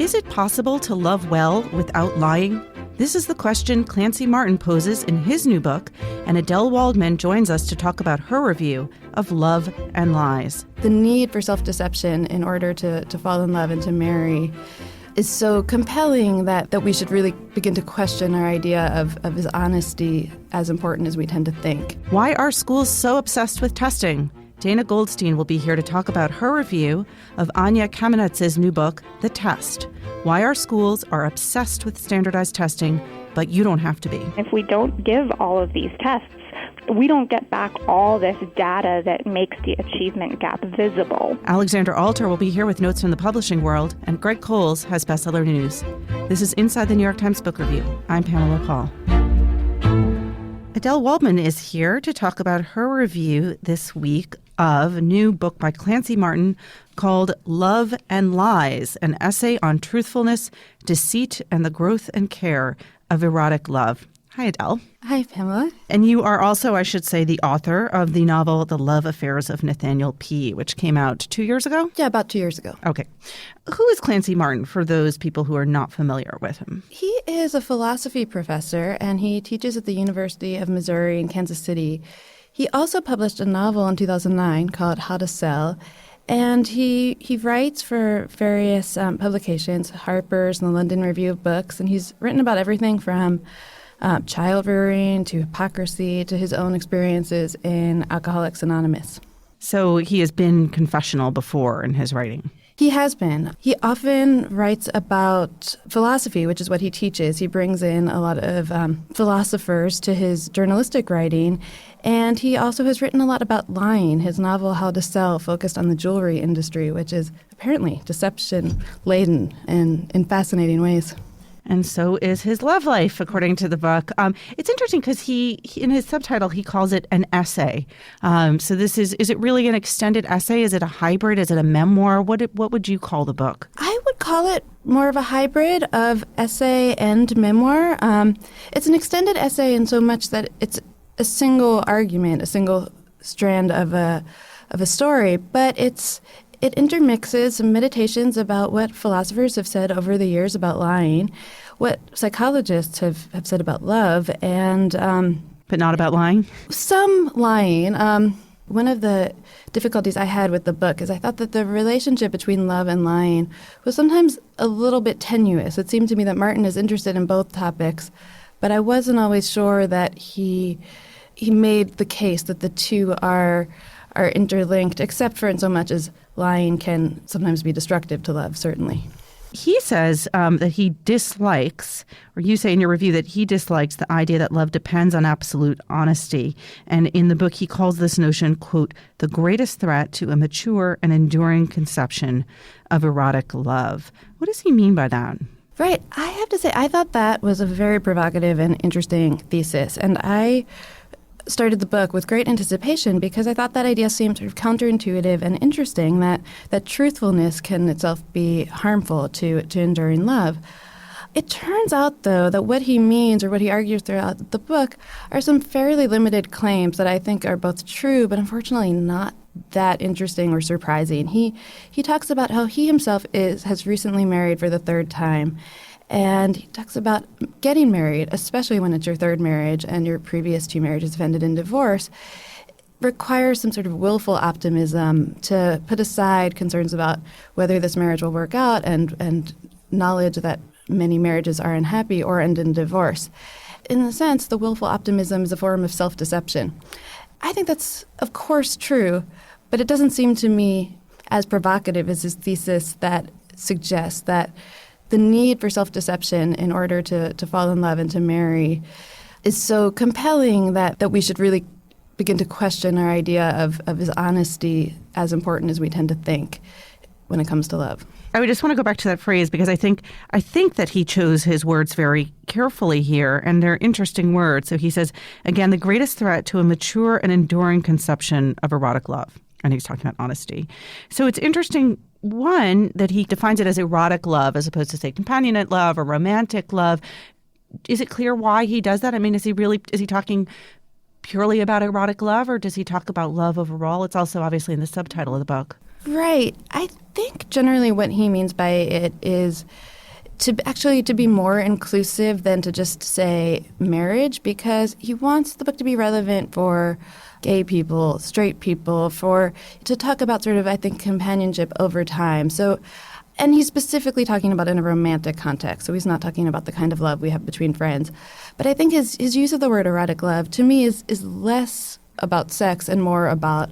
Is it possible to love well without lying? This is the question Clancy Martin poses in his new book, and Adelle Waldman joins us to talk about her review of Love and Lies. The need for self-deception in order to fall in love and to marry is so compelling that we should really begin to question our idea of is honesty as important as we tend to think. Why are schools so obsessed with testing? Dana Goldstein will be here to talk about her review of Anya Kamenetz's new book, The Test: Why Our Schools Are Obsessed with Standardized Testing, But You Don't Have to Be. If we don't give all of these tests, we don't get back all this data that makes the achievement gap visible. Alexandra Alter will be here with notes from the publishing world, and Greg Cowles has bestseller news. This is Inside the New York Times Book Review. I'm Pamela Paul. Adelle Waldman is here to talk about her review this week of a new book by Clancy Martin called Love and Lies, an essay on truthfulness, deceit, and the growth and care of erotic love. Hi, Adelle. Hi, Pamela. And you are also, I should say, the author of the novel The Love Affairs of Nathaniel P., which came out 2 years ago? Yeah, about 2 years ago. Okay. Who is Clancy Martin for those people who are not familiar with him? He is a philosophy professor, and he teaches at the University of Missouri in Kansas City. He also published a novel in 2009 called How to Sell, and he writes for various publications, Harper's and the London Review of Books, and he's written about everything from child rearing to hypocrisy to his own experiences in Alcoholics Anonymous. So he has been confessional before in his writing. He has been. He often writes about philosophy, which is what he teaches. He brings in a lot of philosophers to his journalistic writing. And he also has written a lot about lying. His novel, How to Sell, focused on the jewelry industry, which is apparently deception-laden and in fascinating ways. And so is his love life, according to the book. It's interesting because he in his subtitle, he calls it an essay. So this is it really an extended essay? Is it a hybrid? Is it a memoir? What would you call the book? I would call it more of a hybrid of essay and memoir. It's an extended essay in so much that it's a single argument, a single strand of a story, but it intermixes some meditations about what philosophers have said over the years about lying, what psychologists have said about love, and but not about lying? Some lying. One of the difficulties I had with the book is I thought that the relationship between love and lying was sometimes a little bit tenuous. It seemed to me that Martin is interested in both topics, but I wasn't always sure that he made the case that the two are interlinked, except for in so much as lying can sometimes be destructive to love, certainly. He says that he dislikes, or you say in your review that he dislikes the idea that love depends on absolute honesty. And in the book, he calls this notion, quote, the greatest threat to a mature and enduring conception of erotic love. What does he mean by that? Right. I have to say, I thought that was a very provocative and interesting thesis. And I started the book with great anticipation because I thought that idea seemed sort of counterintuitive and interesting, that truthfulness can itself be harmful to enduring love. It turns out, though, that what he means, or what he argues throughout the book, are some fairly limited claims that I think are both true, but unfortunately not that interesting or surprising. He talks about how he himself has recently married for the third time. And he talks about getting married, especially when it's your third marriage and your previous two marriages have ended in divorce, requires some sort of willful optimism to put aside concerns about whether this marriage will work out and knowledge that many marriages are unhappy or end in divorce. In a sense, the willful optimism is a form of self-deception. I think that's, of course, true, but it doesn't seem to me as provocative as his thesis that suggests that the need for self-deception in order to fall in love and to marry is so compelling that we should really begin to question our idea of is honesty as important as we tend to think when it comes to love. I would just want to go back to that phrase because I think that he chose his words very carefully here, and they're interesting words. So he says, again, the greatest threat to a mature and enduring conception of erotic love. And he's talking about honesty. So it's interesting, one, that he defines it as erotic love as opposed to, say, companionate love or romantic love. Is it clear why he does that? I mean, is he talking purely about erotic love, or does he talk about love overall? It's also obviously in the subtitle of the book. Right. I think generally what he means by it is to be more inclusive than to just say marriage, because he wants the book to be relevant for gay people, straight people, to talk about sort of, I think, companionship over time. So, and he's specifically talking about in a romantic context, so he's not talking about the kind of love we have between friends. But I think his use of the word erotic love, to me, is less about sex and more about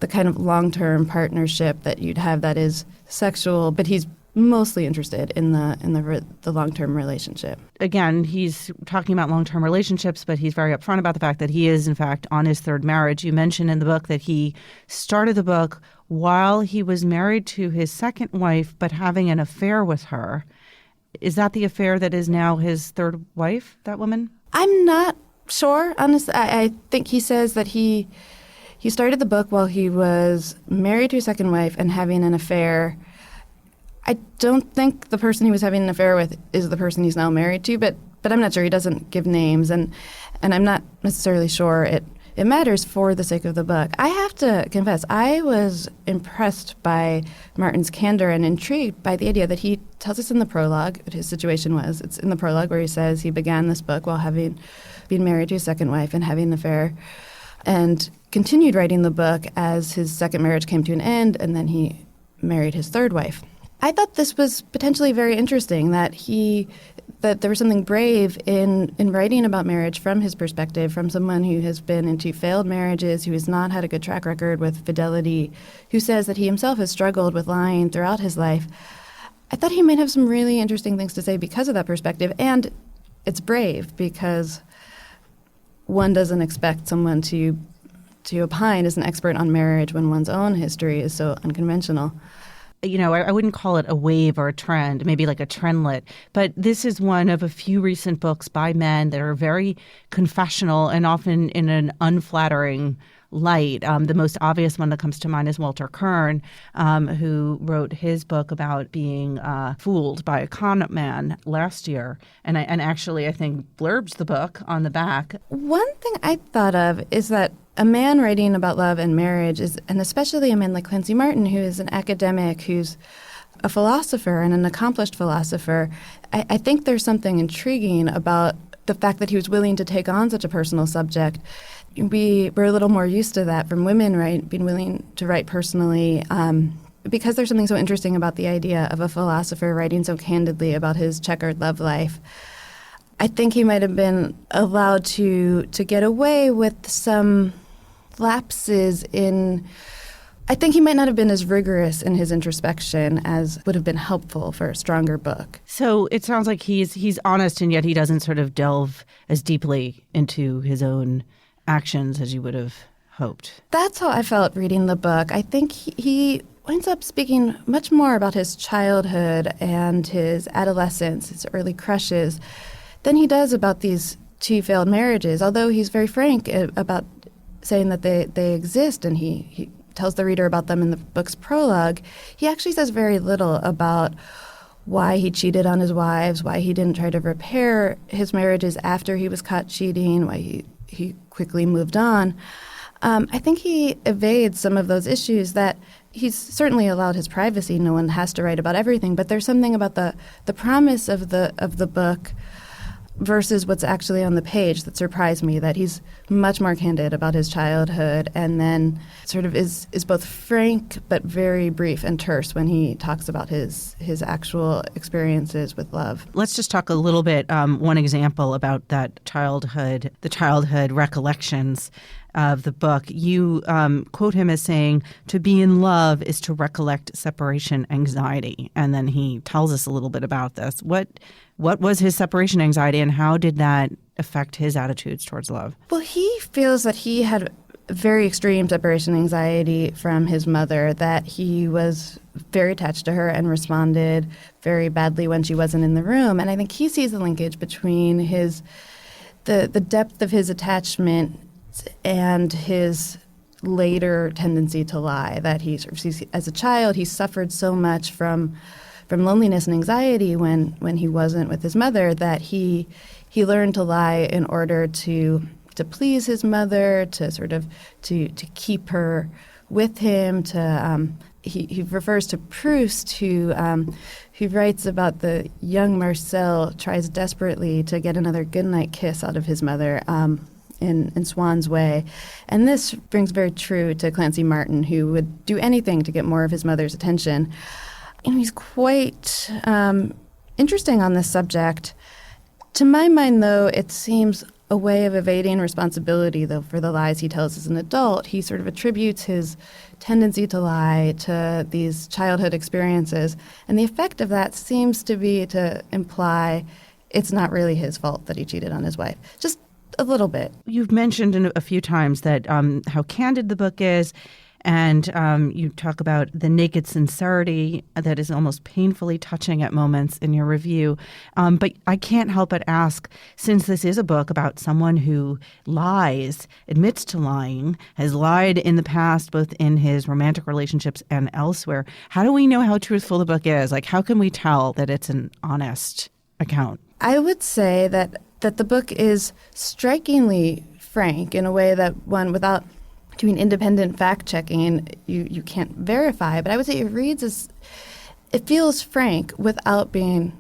the kind of long-term partnership that you'd have that is sexual, but he's mostly interested in the long-term relationship. Again, he's talking about long-term relationships, but he's very upfront about the fact that he is, in fact, on his third marriage. You mentioned in the book that he started the book while he was married to his second wife, but having an affair with her. Is that the affair that is now his third wife, that woman? I'm not sure, honestly. I think he says that he started the book while he was married to his second wife and having an affair. I don't think the person he was having an affair with is the person he's now married to, but I'm not sure. He doesn't give names, and I'm not necessarily sure it matters for the sake of the book. I have to confess, I was impressed by Martin's candor and intrigued by the idea that he tells us in the prologue what his situation was. It's in the prologue where he says he began this book while having been married to his second wife and having an affair, and continued writing the book as his second marriage came to an end, and then he married his third wife. I thought this was potentially very interesting, that there was something brave in writing about marriage from his perspective, from someone who has been in 2 failed marriages, who has not had a good track record with fidelity, who says that he himself has struggled with lying throughout his life. I thought he might have some really interesting things to say because of that perspective, and it's brave because one doesn't expect someone to opine as an expert on marriage when one's own history is so unconventional. You know, I wouldn't call it a wave or a trend, maybe like a trendlet, but this is one of a few recent books by men that are very confessional and often in an unflattering light. The most obvious one that comes to mind is Walter Kern, who wrote his book about being fooled by a con man last year, and actually I think blurbs the book on the back. One thing I thought of is that a man writing about love and marriage and especially a man like Clancy Martin, who is an academic, who's a philosopher and an accomplished philosopher, I think there's something intriguing about the fact that he was willing to take on such a personal subject. We're a little more used to that from women, right, being willing to write personally, because there's something so interesting about the idea of a philosopher writing so candidly about his checkered love life. I think he might have been allowed to get away with some lapses in. I think he might not have been as rigorous in his introspection as would have been helpful for a stronger book. So it sounds like he's honest, and yet he doesn't sort of delve as deeply into his own actions as you would have hoped. That's how I felt reading the book. I think he winds up speaking much more about his childhood and his adolescence, his early crushes, than he does about these 2 failed marriages, although he's very frank about saying that they exist, and he tells the reader about them in the book's prologue. He actually says very little about why he cheated on his wives, why he didn't try to repair his marriages after he was caught cheating, why he quickly moved on. I think he evades some of those issues that he's certainly allowed his privacy. No one has to write about everything, but there's something about the promise of the book versus what's actually on the page that surprised me, that he's much more candid about his childhood and then sort of is both frank but very brief and terse when he talks about his actual experiences with love. Let's just talk a little bit, one example about the childhood recollections of the book. You quote him as saying, "To be in love is to recollect separation anxiety." And then he tells us a little bit about this. What was his separation anxiety, and how did that affect his attitudes towards love? Well, he feels that he had very extreme separation anxiety from his mother, that he was very attached to her and responded very badly when she wasn't in the room. And I think he sees the linkage between the depth of his attachment and his later tendency to lie, that he sort of sees as a child he suffered so much from loneliness and anxiety when he wasn't with his mother, that he learned to lie in order to please his mother, to sort of to keep her with him, to he refers to Proust, who writes about the young Marcel tries desperately to get another goodnight kiss out of his mother in Swann's Way. And this rings very true to Clancy Martin, who would do anything to get more of his mother's attention. And he's quite interesting on this subject. To my mind, though, it seems a way of evading responsibility, though, for the lies he tells as an adult. He sort of attributes his tendency to lie to these childhood experiences, and the effect of that seems to be to imply it's not really his fault that he cheated on his wife. Just a little bit. You've mentioned a few times that how candid the book is, and you talk about the naked sincerity that is almost painfully touching at moments in your review. But I can't help but ask, since this is a book about someone who lies, admits to lying, has lied in the past, both in his romantic relationships and elsewhere, how do we know how truthful the book is? Like, how can we tell that it's an honest account? I would say that the book is strikingly frank in a way that one, without doing independent fact-checking, you can't verify. But I would say it feels frank without being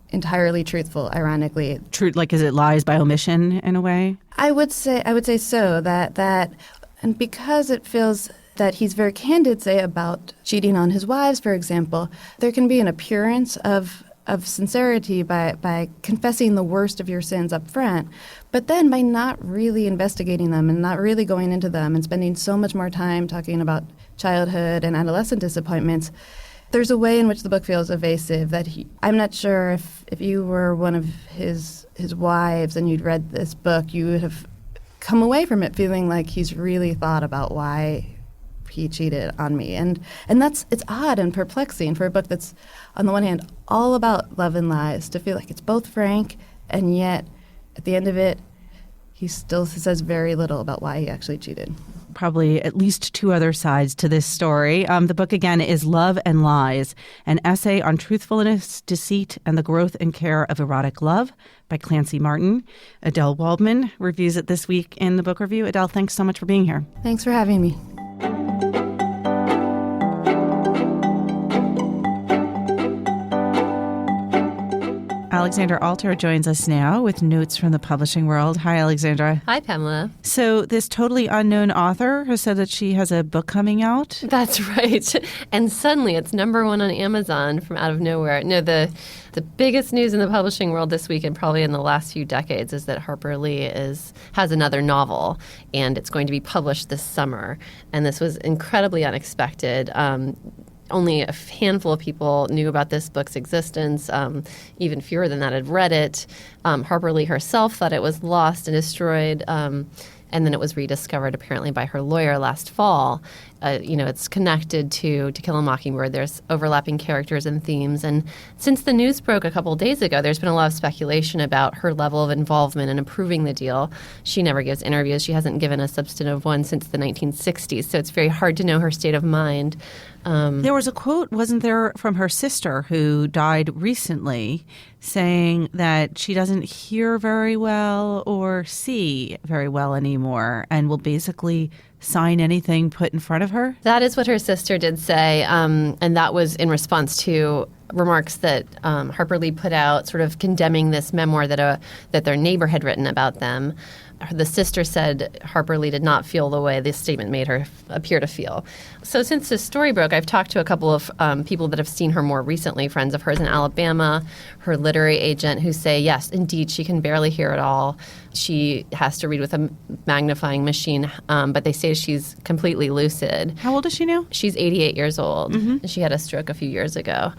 entirely truthful, ironically. True, like, is it lies by omission in a way? I would say so, that and because it feels that he's very candid, say, about cheating on his wives, for example, there can be an appearance of sincerity by confessing the worst of your sins up front, but then by not really investigating them and not really going into them and spending so much more time talking about childhood and adolescent disappointments, there's a way in which the book feels evasive that I'm not sure if you were one of his wives and you'd read this book, you would have come away from it feeling like he's really thought about why he cheated on me. And it's odd and perplexing for a book that's, on the one hand, all about love and lies, to feel like it's both frank, and yet at the end of it, he still says very little about why he actually cheated. Probably at least two other sides to this story. The book, again, is Love and Lies, an essay on truthfulness, deceit, and the growth and care of erotic love by Clancy Martin. Adelle Waldman reviews it this week in the book review. Adelle, thanks so much for being here. Thanks for having me. Alexandra Alter joins us now with notes from the publishing world. Hi, Alexandra. Hi, Pamela. So this totally unknown author has said that she has a book coming out? That's right. And suddenly it's number one on Amazon from out of nowhere. No, the biggest news in the publishing world this week and probably in the last few decades is that Harper Lee has another novel, and it's going to be published this summer. And this was incredibly unexpected. Only a handful of people knew about this book's existence. Even fewer than that had read it. Harper Lee herself thought it was lost and destroyed, and then it was rediscovered apparently by her lawyer last fall. It's connected to Kill a Mockingbird. There's overlapping characters and themes. And since the news broke a couple of days ago, there's been a lot of speculation about her level of involvement in approving the deal. She never gives interviews. She hasn't given a substantive one since the 1960s, so it's very hard to know her state of mind. There was a quote, wasn't there, from her sister who died recently, saying that she doesn't hear very well or see very well anymore and will basically sign anything put in front of her? That is what her sister did say, and that was in response to remarks that Harper Lee put out sort of condemning this memoir that their neighbor had written about them. The sister said Harper Lee did not feel the way this statement made her appear to feel. So since this story broke, I've talked to a couple of people that have seen her more recently, friends of hers in Alabama, her literary agent, who say, yes, indeed, she can barely hear at all. She has to read with a magnifying machine, but they say she's completely lucid. How old is she now? She's 88 years old. Mm-hmm. She had a stroke a few years ago.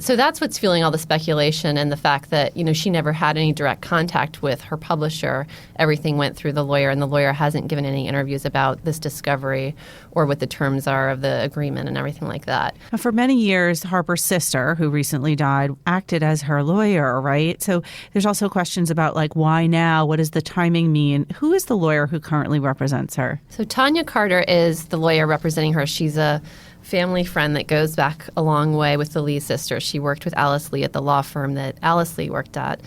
So that's what's fueling all the speculation and the fact that, she never had any direct contact with her publisher. Everything went through the lawyer, and the lawyer hasn't given any interviews about this discovery or what the terms are of the agreement and everything like that. For many years, Harper's sister, who recently died, acted as her lawyer, right? So there's also questions about, why now? What does the timing mean? Who is the lawyer who currently represents her? So Tanya Carter is the lawyer representing her. She's a family friend that goes back a long way with the Lee sisters. She worked with Alice Lee at the law firm that Alice Lee worked at.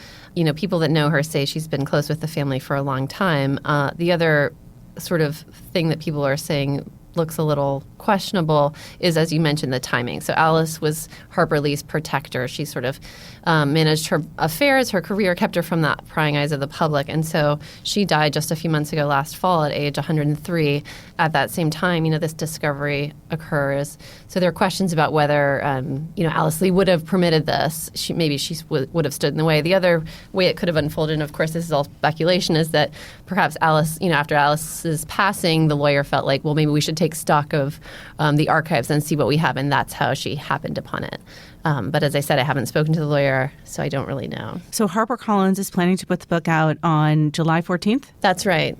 People that know her say she's been close with the family for a long time. The other sort of thing that people are saying looks a little questionable is, as you mentioned, the timing. So Alice was Harper Lee's protector. She sort of managed her affairs, her career, kept her from the prying eyes of the public. And so she died just a few months ago last fall at age 103. At that same time, this discovery occurs. So there are questions about whether, Alice Lee would have permitted this. Maybe she would have stood in the way. The other way it could have unfolded, and of course this is all speculation, is that perhaps Alice, after Alice's passing, the lawyer felt like, well, maybe we should take stock of the archives and see what we have, and that's how she happened upon it. But as I said, I haven't spoken to the lawyer, so I don't really know. So HarperCollins is planning to put the book out on July 14th? That's right.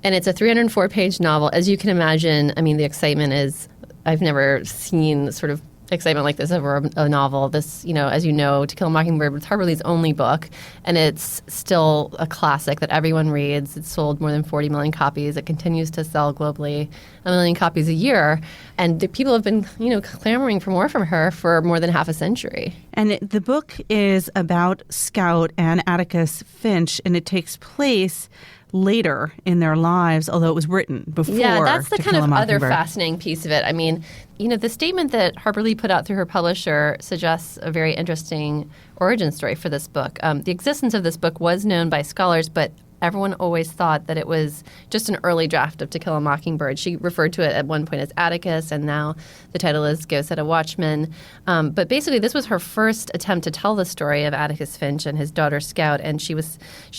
And it's a 304-page novel. As you can imagine, the excitement is, I've never seen sort of excitement like this over a novel. This, as you know, To Kill a Mockingbird was Harper Lee's only book, and it's still a classic that everyone reads. It's sold more than 40 million copies. It continues to sell globally 1 million copies a year, and the people have been, clamoring for more from her for more than half a century. And the book is about Scout and Atticus Finch, and it takes place later in their lives, although it was written before. Yeah, that's the kind of other Mockingbird. fascinating piece of it. The statement that Harper Lee put out through her publisher suggests a very interesting origin story for this book. The existence of this book was known by scholars, but everyone always thought that it was just an early draft of To Kill a Mockingbird. She referred to it at one point as Atticus, and now the title is Go Set a Watchman. But basically, this was her first attempt to tell the story of Atticus Finch and his daughter Scout, and she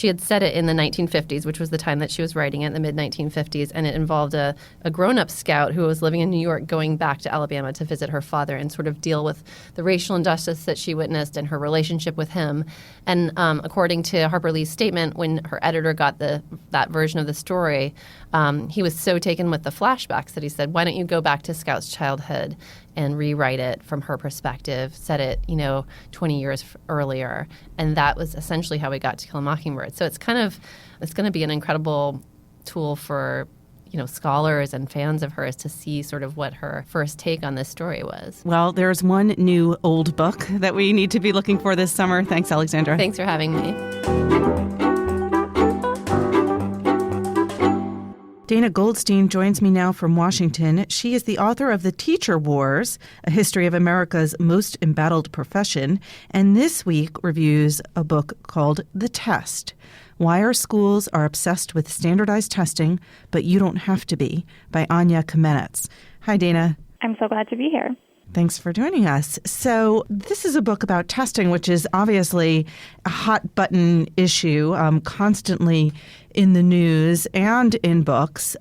had set it in the 1950s, which was the time that she was writing it, in the mid-1950s, and it involved a grown-up Scout who was living in New York going back to Alabama to visit her father and sort of deal with the racial injustice that she witnessed and her relationship with him. And according to Harper Lee's statement, when her editor got that version of the story, he was so taken with the flashbacks that he said, why don't you go back to Scout's childhood and rewrite it from her perspective, set it, 20 years earlier. And that was essentially how we got To Kill a Mockingbird. So it's going to be an incredible tool for scholars and fans of hers to see sort of what her first take on this story was. Well, there's one new old book that we need to be looking for this summer. Thanks, Alexandra. Thanks for having me. Dana Goldstein joins me now from Washington. She is the author of The Teacher Wars, A History of America's Most Embattled Profession, and this week reviews a book called The Test: Why Our Schools Are Obsessed with Standardized Testing, But You Don't Have to Be, by Anya Kamenetz. Hi, Dana. I'm so glad to be here. Thanks for joining us. So this is a book about testing, which is obviously a hot-button issue, constantly in the news and in books.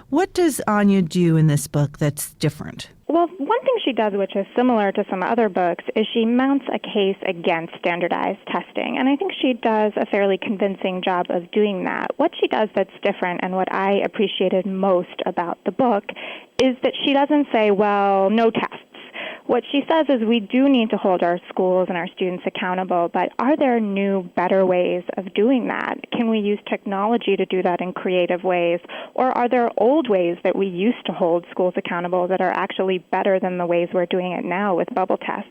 What does Anya do in this book that's different? Well, one thing she does, which is similar to some other books, is she mounts a case against standardized testing. And I think she does a fairly convincing job of doing that. What she does that's different, and what I appreciated most about the book, is that she doesn't say, well, no tests. What she says is we do need to hold our schools and our students accountable, but are there new, better ways of doing that? Can we use technology to do that in creative ways? Or are there old ways that we used to hold schools accountable that are actually better than the ways we're doing it now with bubble tests?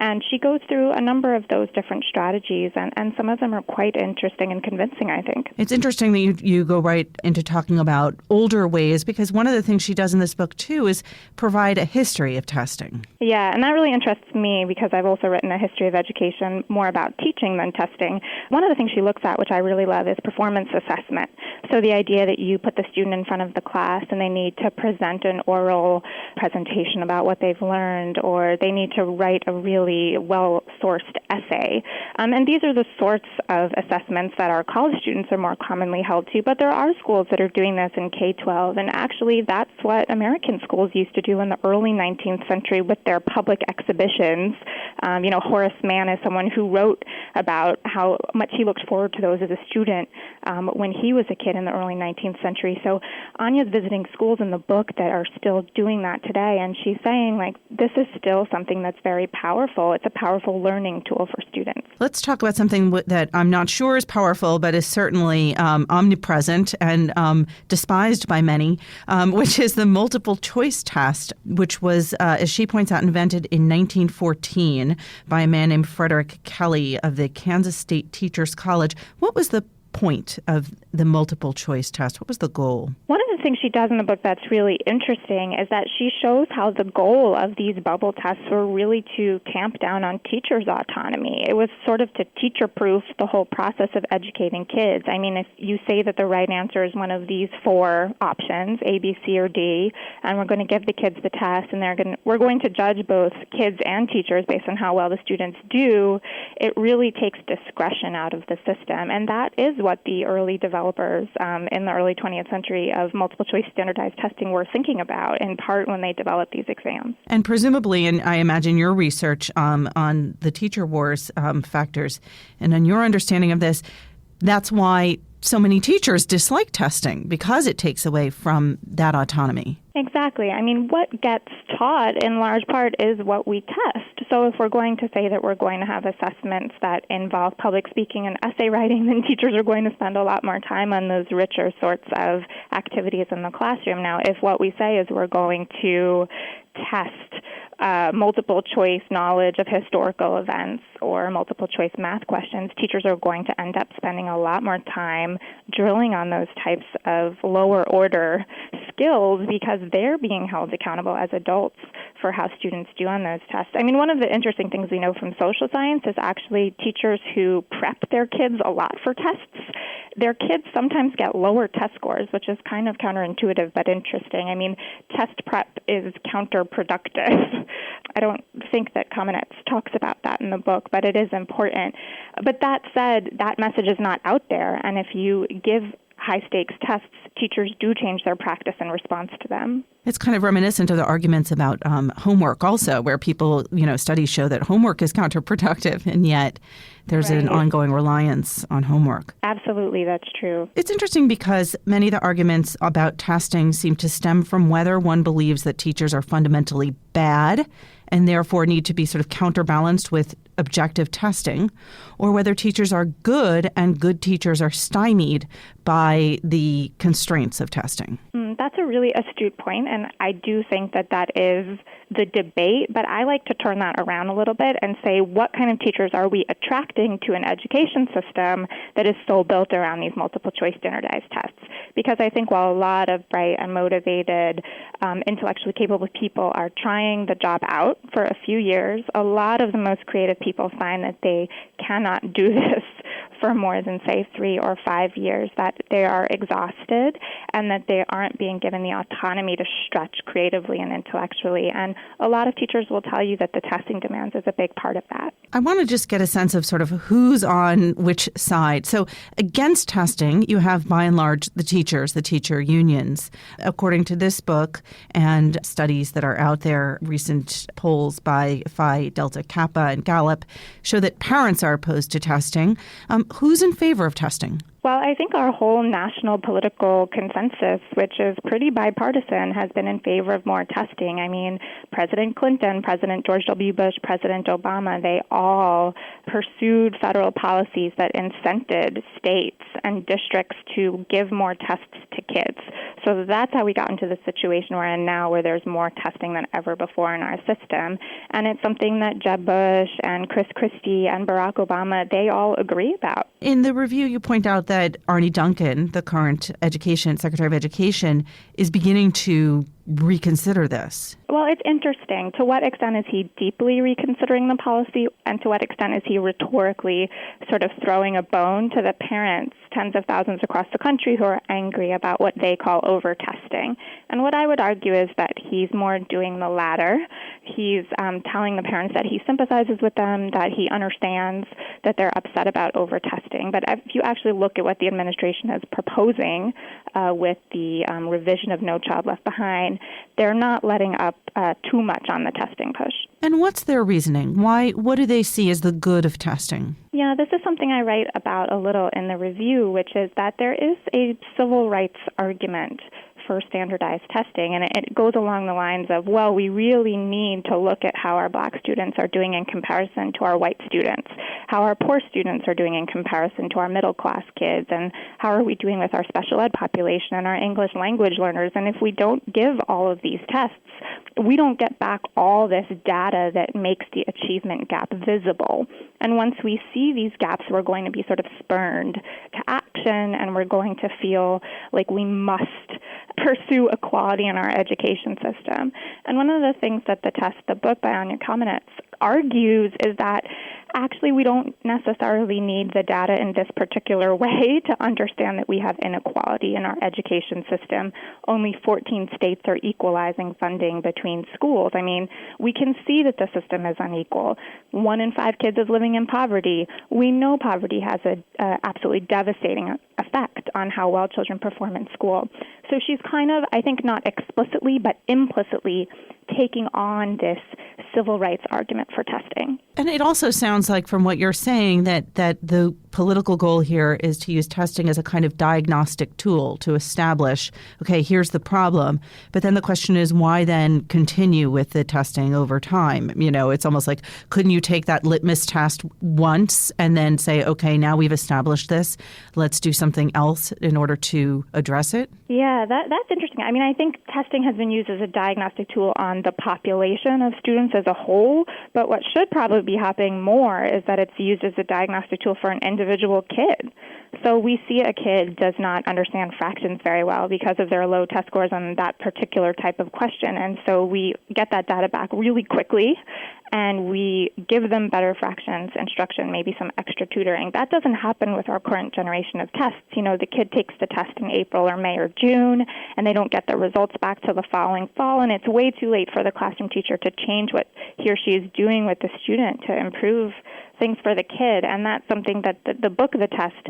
And she goes through a number of those different strategies, and some of them are quite interesting and convincing, I think. It's interesting that you go right into talking about older ways, because one of the things she does in this book, too, is provide a history of testing. Yeah, and that really interests me because I've also written a history of education more about teaching than testing. One of the things she looks at, which I really love, is performance assessment. So the idea that you put the student in front of the class and they need to present an oral presentation about what they've learned, or they need to write a really well-sourced essay. And these are the sorts of assessments that our college students are more commonly held to, but there are schools that are doing this in K-12, and actually that's what American schools used to do in the early 19th century with their public exhibitions. Horace Mann is someone who wrote about how much he looked forward to those as a student when he was a kid in the early 19th century. So Anya's visiting schools in the book that are still doing that today, and she's saying, this is still something that's very powerful. It's a powerful learning tool for students. Let's talk about something that I'm not sure is powerful, but is certainly omnipresent and despised by many, which is the multiple choice test, which was, as she points out, invented in 1914 by a man named Frederick Kelly of the Kansas State Teachers College. What was the point of the multiple choice test? What was the goal? One of the things she does in the book that's really interesting is that she shows how the goal of these bubble tests were really to tamp down on teachers' autonomy. It was sort of to teacher-proof the whole process of educating kids. I mean, if you say that the right answer is one of these 4 options, A, B, C, or D, and we're going to give the kids the test, and we're going to judge both kids and teachers based on how well the students do, it really takes discretion out of the system. And that is what the early developers in the early 20th century of multiple choice standardized testing were thinking about, in part when they developed these exams. And presumably, and I imagine your research on the teacher wars factors, and on your understanding of this, that's why so many teachers dislike testing, because it takes away from that autonomy. Exactly. I mean, what gets taught in large part is what we test. So if we're going to say that we're going to have assessments that involve public speaking and essay writing, then teachers are going to spend a lot more time on those richer sorts of activities in the classroom. Now, if what we say is we're going to test multiple choice knowledge of historical events or multiple choice math questions, teachers are going to end up spending a lot more time drilling on those types of lower order skills because they're being held accountable as adults for how students do on those tests. I mean, one of the interesting things we know from social science is actually teachers who prep their kids a lot for tests, their kids sometimes get lower test scores, which is kind of counterintuitive but interesting. I mean, test prep is counterproductive. I don't think that Kamenetz talks about that in the book, but it is important. But that said, that message is not out there, and if you give high-stakes tests, teachers do change their practice in response to them. It's kind of reminiscent of the arguments about homework also, where people, studies show that homework is counterproductive, and yet there's an ongoing reliance on homework. Absolutely, that's true. It's interesting because many of the arguments about testing seem to stem from whether one believes that teachers are fundamentally bad and therefore need to be sort of counterbalanced with objective testing, or whether teachers are good and good teachers are stymied by the constraints of testing. That's a really astute point, and I do think that that is the debate, but I like to turn that around a little bit and say, what kind of teachers are we attracting to an education system that is so built around these multiple choice standardized tests? Because I think while a lot of bright and motivated, intellectually capable people are trying the job out for a few years, a lot of the most creative people find that they cannot do this for more than, say, 3 or 5 years, that they are exhausted and that they aren't being given the autonomy to stretch creatively and intellectually. And a lot of teachers will tell you that the testing demands is a big part of that. I want to just get a sense of sort of who's on which side. So against testing, you have by and large the teachers, the teacher unions. According to this book and studies that are out there, recent polls by Phi Delta Kappa and Gallup show that parents are opposed to testing. Who's in favor of testing? Well, I think our whole national political consensus, which is pretty bipartisan, has been in favor of more testing. I mean, President Clinton, President George W. Bush, President Obama, they all pursued federal policies that incented states and districts to give more tests to kids. So that's how we got into the situation we're in now, where there's more testing than ever before in our system. And it's something that Jeb Bush and Chris Christie and Barack Obama, they all agree about. In the review, you point out that Arne Duncan, the current Secretary of Education, is beginning to reconsider this. Well, it's interesting. To what extent is he deeply reconsidering the policy, and to what extent is he rhetorically sort of throwing a bone to the parents, tens of thousands across the country, who are angry about what they call over-testing? And what I would argue is that he's more doing the latter. He's telling the parents that he sympathizes with them, that he understands that they're upset about over-testing. But if you actually look at what the administration is proposing with the revision of No Child Left Behind, they're not letting up too much on the testing push. And what's their reasoning? What do they see as the good of testing? Yeah, this is something I write about a little in the review, which is that there is a civil rights argument for standardized testing. And it goes along the lines of, well, we really need to look at how our Black students are doing in comparison to our white students, how our poor students are doing in comparison to our middle-class kids, and how are we doing with our special ed population and our English language learners. And if we don't give all of these tests, we don't get back all this data that makes the achievement gap visible. And once we see these gaps, we're going to be sort of spurned to action, and we're going to feel like we must pursue equality in our education system. And one of the things that the book by Anya Kamenetz argues is that actually we don't necessarily need the data in this particular way to understand that we have inequality in our education system. Only 14 states are equalizing funding between schools. I mean, we can see that the system is unequal. 1 in 5 kids is living in poverty. We know poverty has a absolutely devastating effect on how well children perform in school. So she's kind of, I think, not explicitly but implicitly taking on this civil rights argument for testing. And it also sounds like, from what you're saying, that the political goal here is to use testing as a kind of diagnostic tool to establish, okay, here's the problem. But then the question is, why then continue with the testing over time? You know, it's almost like, couldn't you take that litmus test once and then say, okay, now we've established this, let's do something else in order to address it? Yeah, that's interesting. I mean, I think testing has been used as a diagnostic tool on the population of students as a whole, but what should probably be happening more is that it's used as a diagnostic tool for an individual kid. So we see a kid does not understand fractions very well because of their low test scores on that particular type of question, and so we get that data back really quickly, and we give them better fractions instruction, maybe some extra tutoring. That doesn't happen with our current generation of tests. You know, the kid takes the test in April or May or June, and they don't get the results back till the following fall, and it's way too late for the classroom teacher to change what he or she is doing with the student to improve things for the kid. And that's something that the book, The Test,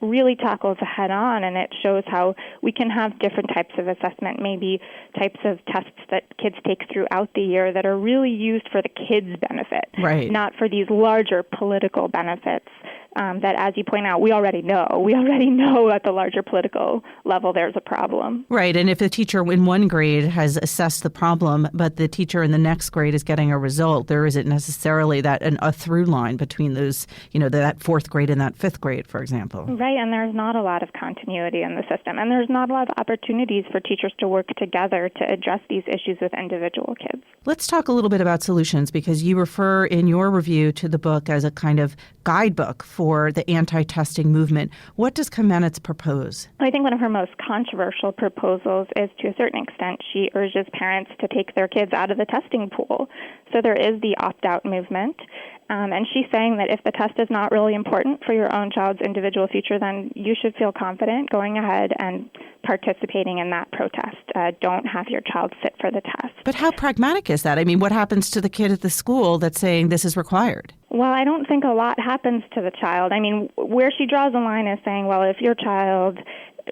really tackles head on, and it shows how we can have different types of assessment, maybe types of tests that kids take throughout the year that are really used for the kids' benefit, right, not for these larger political benefits that, as you point out, we already know. We already know at the larger political level there's a problem. Right, and if the teacher in one grade has assessed the problem, but the teacher in the next grade is getting a result, there isn't necessarily a through line between those, you know, that 4th grade and that 5th grade, for example. Right, and there's not a lot of continuity in the system, and there's not a lot of opportunities for teachers to work together to address these issues with individual kids. Let's talk a little bit about solutions, because you refer in your review to the book as a kind of guidebook for the anti-testing movement. What does Kamenetz propose? I think one of her most controversial proposals is, to a certain extent, she urges parents to take their kids out of the testing pool. So there is the opt-out movement. And she's saying that if the test is not really important for your own child's individual future, then you should feel confident going ahead and participating in that protest. Don't have your child sit for the test. But how pragmatic is that? I mean, what happens to the kid at the school that's saying this is required? Well, I don't think a lot happens to the child. I mean, where she draws the line is saying, well, if your child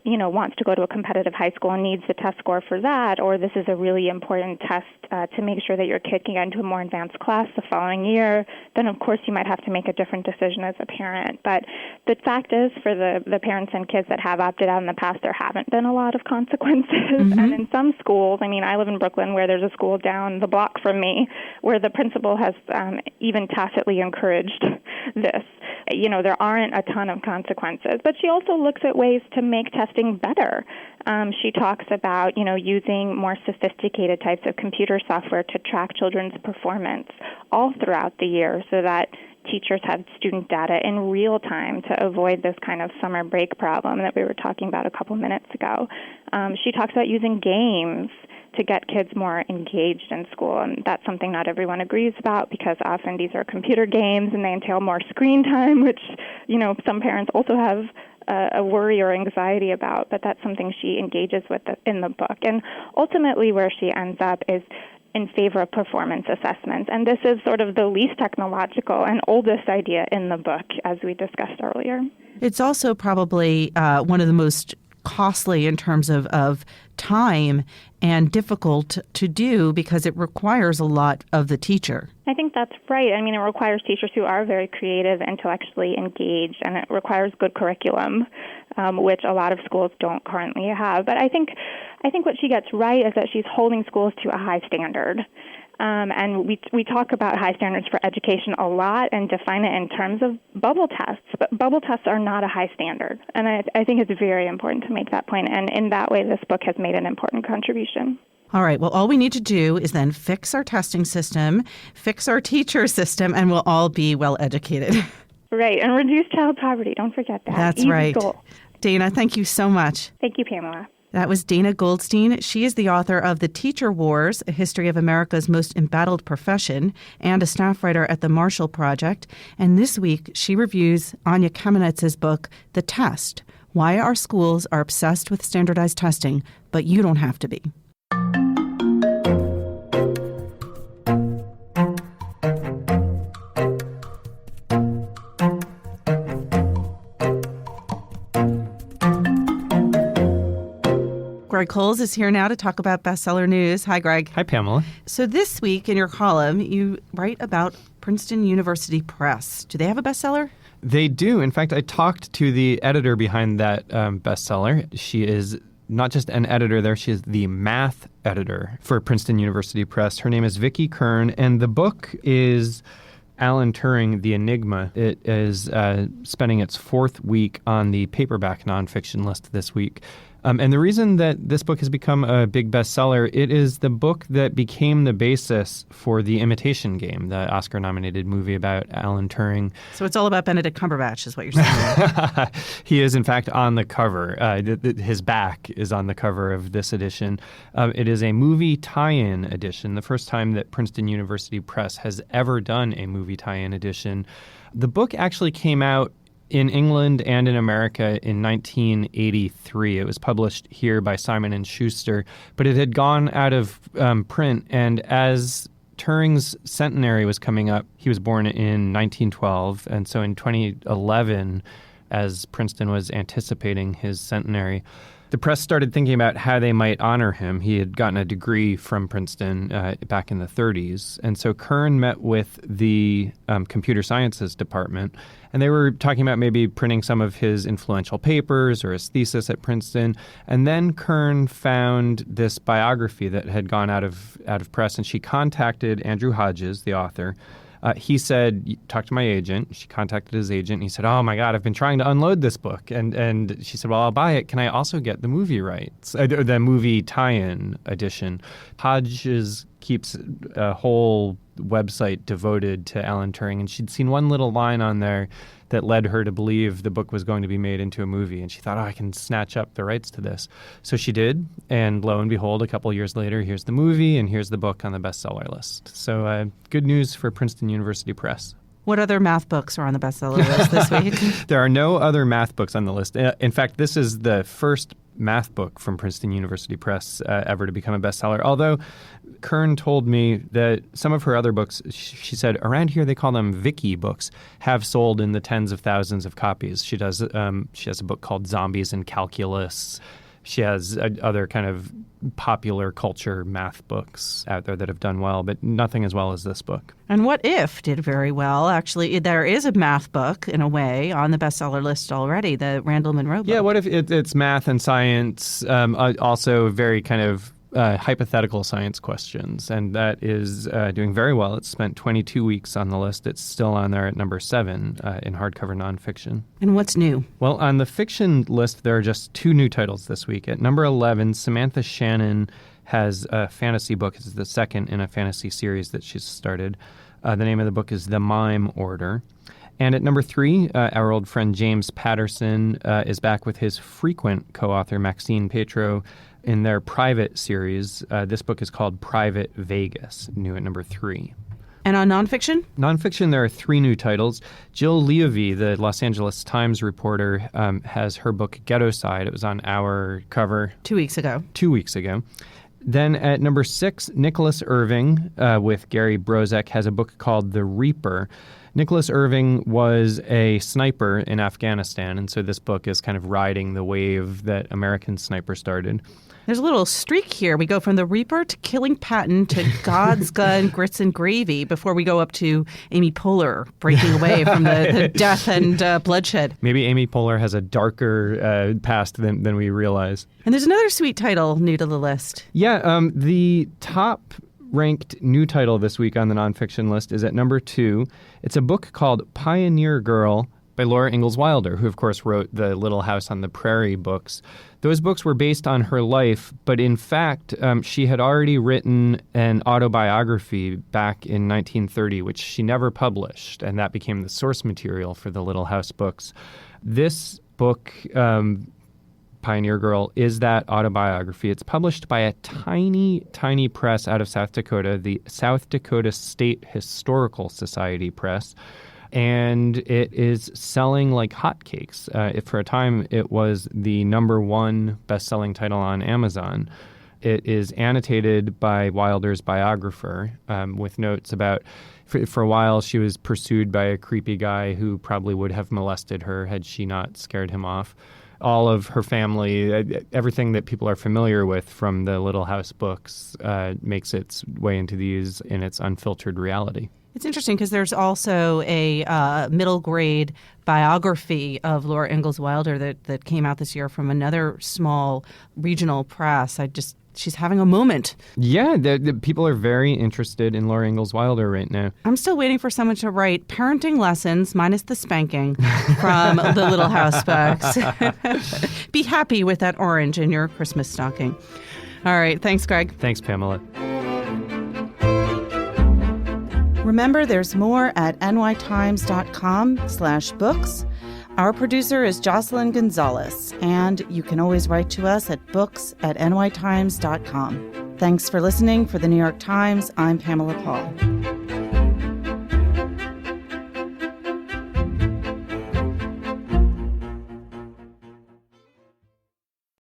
wants to go to a competitive high school and needs the test score for that, or this is a really important test to make sure that your kid can get into a more advanced class the following year, then of course you might have to make a different decision as a parent. But the fact is, for the parents and kids that have opted out in the past, there haven't been a lot of consequences. Mm-hmm. And in some schools, I mean, I live in Brooklyn, where there's a school down the block from me where the principal has even tacitly encouraged this. There aren't a ton of consequences. But she also looks at ways to make testing better. She talks about, using more sophisticated types of computer software to track children's performance all throughout the year, so that teachers have student data in real time to avoid this kind of summer break problem that we were talking about a couple minutes ago. She talks about using games to get kids more engaged in school, and that's something not everyone agrees about, because often these are computer games and they entail more screen time, which, some parents also have a worry or anxiety about, but that's something she engages with in the book. And ultimately where she ends up is in favor of performance assessments. And this is sort of the least technological and oldest idea in the book, as we discussed earlier. It's also probably one of the most costly in terms of time and difficult to do because it requires a lot of the teacher. I think that's right. I mean, it requires teachers who are very creative, intellectually engaged, and it requires good curriculum, which a lot of schools don't currently have. But I think what she gets right is that she's holding schools to a high standard. And we talk about high standards for education a lot and define it in terms of bubble tests, but bubble tests are not a high standard. And I think it's very important to make that point. And in that way, this book has made an important contribution. All right. Well, all we need to do is then fix our testing system, fix our teacher system, and we'll all be well educated. Right. And reduce child poverty. Don't forget that. That's Easy right. goal. Dana, thank you so much. Thank you, Pamela. That was Dana Goldstein. She is the author of The Teacher Wars, A History of America's Most Embattled Profession, and a staff writer at the Marshall Project. And this week, she reviews Anya Kamenetz's book, The Test, Why Our Schools Are Obsessed with Standardized Testing, But You Don't Have to Be. Greg Cowles is here now to talk about bestseller news. Hi, Greg. Hi, Pamela. So this week in your column, you write about Princeton University Press. Do they have a bestseller? They do. In fact, I talked to the editor behind that bestseller. She is not just an editor there, she is the math editor for Princeton University Press. Her name is Vicki Kern, and the book is Alan Turing, The Enigma. It is spending its fourth week on the paperback nonfiction list this week. And the reason that this book has become a big bestseller, it is the book that became the basis for The Imitation Game, the Oscar-nominated movie about Alan Turing. So it's all about Benedict Cumberbatch is what you're saying. He is, in fact, on the cover. His back is on the cover of this edition. It is a movie tie-in edition, the first time that Princeton University Press has ever done a movie tie-in edition. The book actually came out in England and in America in 1983. It was published here by Simon & Schuster, but it had gone out of print. And as Turing's centenary was coming up, he was born in 1912. And so in 2011, as Princeton was anticipating his centenary, the press started thinking about how they might honor him. He had gotten a degree from Princeton back in the 30s. And so Kern met with the computer sciences department, and they were talking about maybe printing some of his influential papers or his thesis at Princeton. And then Kern found this biography that had gone out of press, and she contacted Andrew Hodges, the author. He said, talk to my agent. She contacted his agent. And he said, oh, my God, I've been trying to unload this book. And she said, well, I'll buy it. Can I also get the movie rights, the movie tie-in edition? Hodges keeps a whole website devoted to Alan Turing. And she'd seen one little line on there that led her to believe the book was going to be made into a movie. And she thought, I can snatch up the rights to this. So she did. And lo and behold, a couple years later, here's the movie and here's the book on the bestseller list. So good news for Princeton University Press. What other math books are on the bestseller list this week? There are no other math books on the list. In fact, this is the first math book from Princeton University Press ever to become a bestseller. Although Kern told me that some of her other books, she said, around here they call them Vicky books, have sold in the tens of thousands of copies. She has a book called Zombies and Calculus. She has other kind of popular culture math books out there that have done well, but nothing as well as this book. And What If did very well. Actually, there is a math book, in a way, on the bestseller list already, the Randall Munroe book. Yeah, What If it's math and science, also very kind of hypothetical science questions, and that is doing very well. It's spent 22 weeks on the list. It's still on there at number 7 in hardcover nonfiction. And what's new? Well, on the fiction list, there are just 2 new titles this week. At number 11, Samantha Shannon has a fantasy book. It's the second in a fantasy series that she's started. The name of the book is The Mime Order. And at number 3, our old friend James Patterson is back with his frequent co-author Maxine Petro in their private series. This book is called Private Vegas, new at number 3. And on nonfiction? Nonfiction, there are 3 new titles. Jill Leovy, the Los Angeles Times reporter, has her book Ghetto Side. It was on our cover 2 weeks ago. 2 weeks ago. Then at number 6, Nicholas Irving with Gary Brozek has a book called The Reaper. Nicholas Irving was a sniper in Afghanistan, and so this book is kind of riding the wave that American sniper started. There's a little streak here. We go from the Reaper to Killing Patton to God's Gun, Grits and Gravy before we go up to Amy Poehler breaking away from the death and bloodshed. Maybe Amy Poehler has a darker past than we realize. And there's another sweet title new to the list. Yeah, the top ranked new title this week on the nonfiction list is at number 2. It's a book called Pioneer Girl by Laura Ingalls Wilder, who, of course, wrote the Little House on the Prairie books. Those books were based on her life, but in fact, she had already written an autobiography back in 1930, which she never published, and that became the source material for the Little House books. This book, Pioneer Girl, is that autobiography. It's published by a tiny, tiny press out of South Dakota, the South Dakota State Historical Society Press. And it is selling like hotcakes. For a time, it was the number 1 best-selling title on Amazon. It is annotated by Wilder's biographer with notes about, for a while, she was pursued by a creepy guy who probably would have molested her had she not scared him off. All of her family, everything that people are familiar with from the Little House books makes its way into these in its unfiltered reality. It's interesting because there's also a middle grade biography of Laura Ingalls Wilder that came out this year from another small regional press. She's having a moment. Yeah, the people are very interested in Laura Ingalls Wilder right now. I'm still waiting for someone to write parenting lessons minus the spanking from the Little House books. Be happy with that orange in your Christmas stocking. All right. Thanks, Greg. Thanks, Pamela. Remember, there's more at nytimes.com/books. Our producer is Jocelyn Gonzalez, and you can always write to us at books@nytimes.com. Thanks for listening. For the New York Times, I'm Pamela Paul.